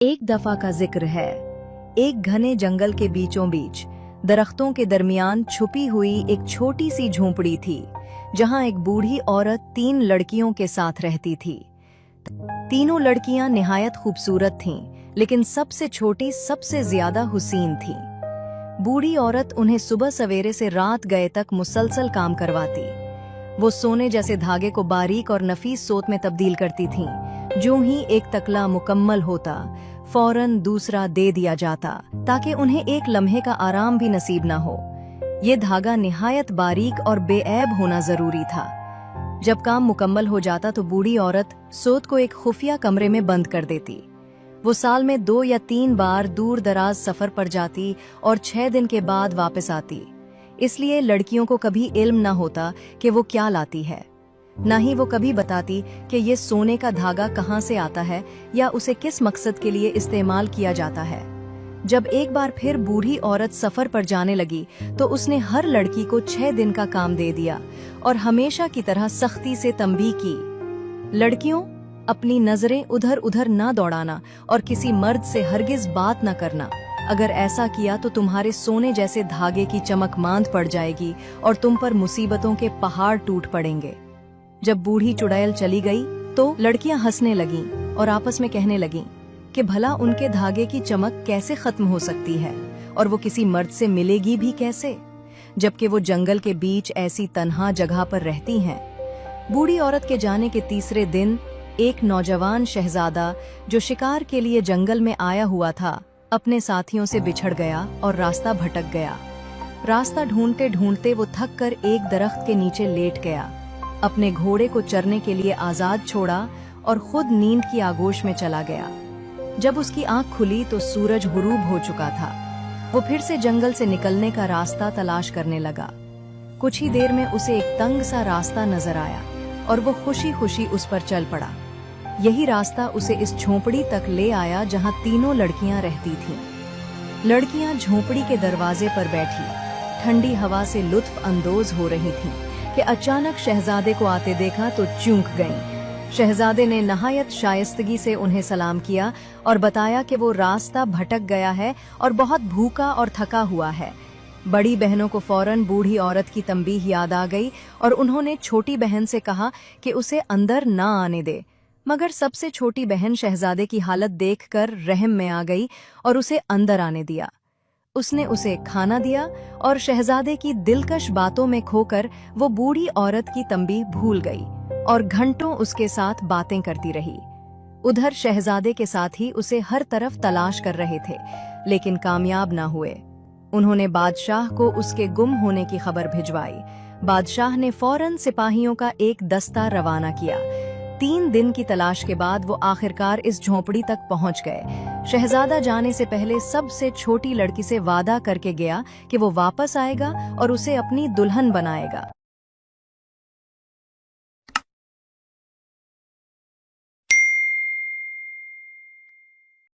एक दफा का जिक्र है। एक घने जंगल के बीचों बीच दरख्तों के दरमियान छुपी हुई एक छोटी सी झोंपड़ी थी, जहां एक बूढ़ी औरत 3 लड़कियों के साथ रहती थी। तीनों लड़कियां निहायत खूबसूरत थीं, लेकिन सबसे छोटी सबसे ज्यादा हुसीन थी। बूढ़ी औरत उन्हें सुबह सवेरे से रात गए तक मुसलसल काम करवाती। वो सोने जैसे धागे को बारीक और नफीस सोत में तब्दील करती थीं। जो ही एक तकला मुकम्मल होता, फौरन दूसरा दे दिया जाता, ताकि उन्हें एक लम्हे का आराम भी नसीब ना हो। ये धागा निहायत बारीक और बेऐब होना जरूरी था। जब काम मुकम्मल हो जाता तो बूढ़ी औरत सोत को एक खुफिया कमरे में बंद कर देती। वो साल में 2 या 3 बार दूर दराज सफर पर जाती और 6 दिन के बाद वापस आती। इसलिए लड़कियों को कभी इल्म न होता कि वो क्या लाती है। न ही वो कभी बताती कि ये सोने का धागा कहाँ से आता है या उसे किस मकसद के लिए इस्तेमाल किया जाता है। जब एक बार फिर बूढ़ी औरत सफर पर जाने लगी तो उसने हर लड़की को 6 दिन का काम दे दिया और हमेशा की तरह सख्ती से तंबीह की, लड़कियों, अपनी नजरें उधर उधर ना दौड़ाना और किसी मर्द से हरगिज बात न करना। अगर ऐसा किया तो तुम्हारे सोने जैसे धागे की चमक मांद पड़ जाएगी और तुम पर मुसीबतों के पहाड़ टूट पड़ेंगे। जब बूढ़ी चुड़ैल चली गई तो लड़कियां हंसने लगीं और आपस में कहने लगीं कि भला उनके धागे की चमक कैसे खत्म हो सकती है और वो किसी मर्द से मिलेगी भी कैसे, जबकि वो जंगल के बीच ऐसी तन्हा जगह पर रहती हैं। बूढ़ी औरत के जाने के तीसरे दिन एक नौजवान शहजादा जो शिकार के लिए जंगल में आया हुआ था, अपने साथियों से बिछड़ गया और रास्ता भटक गया। रास्ता ढूंढते ढूंढते वो थक कर एक दरख्त के नीचे लेट गया, अपने घोड़े को चरने के लिए आजाद छोड़ा और खुद नींद की आगोश में चला गया। जब उसकी आंख खुली तो सूरज गुरूब हो चुका था। वो फिर से जंगल से निकलने का रास्ता तलाश करने लगा। कुछ ही देर में उसे एक तंग सा रास्ता नजर आया और वो खुशी खुशी उस पर चल पड़ा। यही रास्ता उसे इस झोंपड़ी तक ले आया जहां तीनों लड़कियां रहती थीं। लड़कियां झोंपड़ी के दरवाजे पर बैठी ठंडी हवा से लुत्फ अंदोज हो रही थीं कि अचानक शहजादे को आते देखा तो चूक गईं। शहजादे ने नहायत शाइस्तगी से उन्हें सलाम किया और बताया कि वो रास्ता भटक गया है और बहुत भूखा और थका हुआ है। बड़ी बहनों को फौरन बूढ़ी औरत की तंबीह याद आ गई और उन्होंने छोटी बहन से कहा कि उसे अंदर ना आने दे, मगर सबसे छोटी बहन शहजादे की हालत देखकर रहम में आ गई और उसे अंदर आने दिया। उसने उसे खाना दिया और शहजादे की दिलकश बातों में खोकर वो बूढ़ी औरत की तंबीह भूल गई और घंटों उसके साथ बातें करती रही। उधर शहजादे के साथी उसे हर तरफ तलाश कर रहे थे, लेकिन कामयाब ना हुए। उन्होंने बादशाह को उसके गुम होने की खबर भिजवाई। बादशाह ने फौरन सिपाहियों का एक दस्ता रवाना किया। 3 दिन की तलाश के बाद वो आखिरकार इस झोंपड़ी तक पहुंच गए। शहजादा जाने से पहले सबसे छोटी लड़की से वादा करके गया कि वो वापस आएगा और उसे अपनी दुल्हन बनाएगा।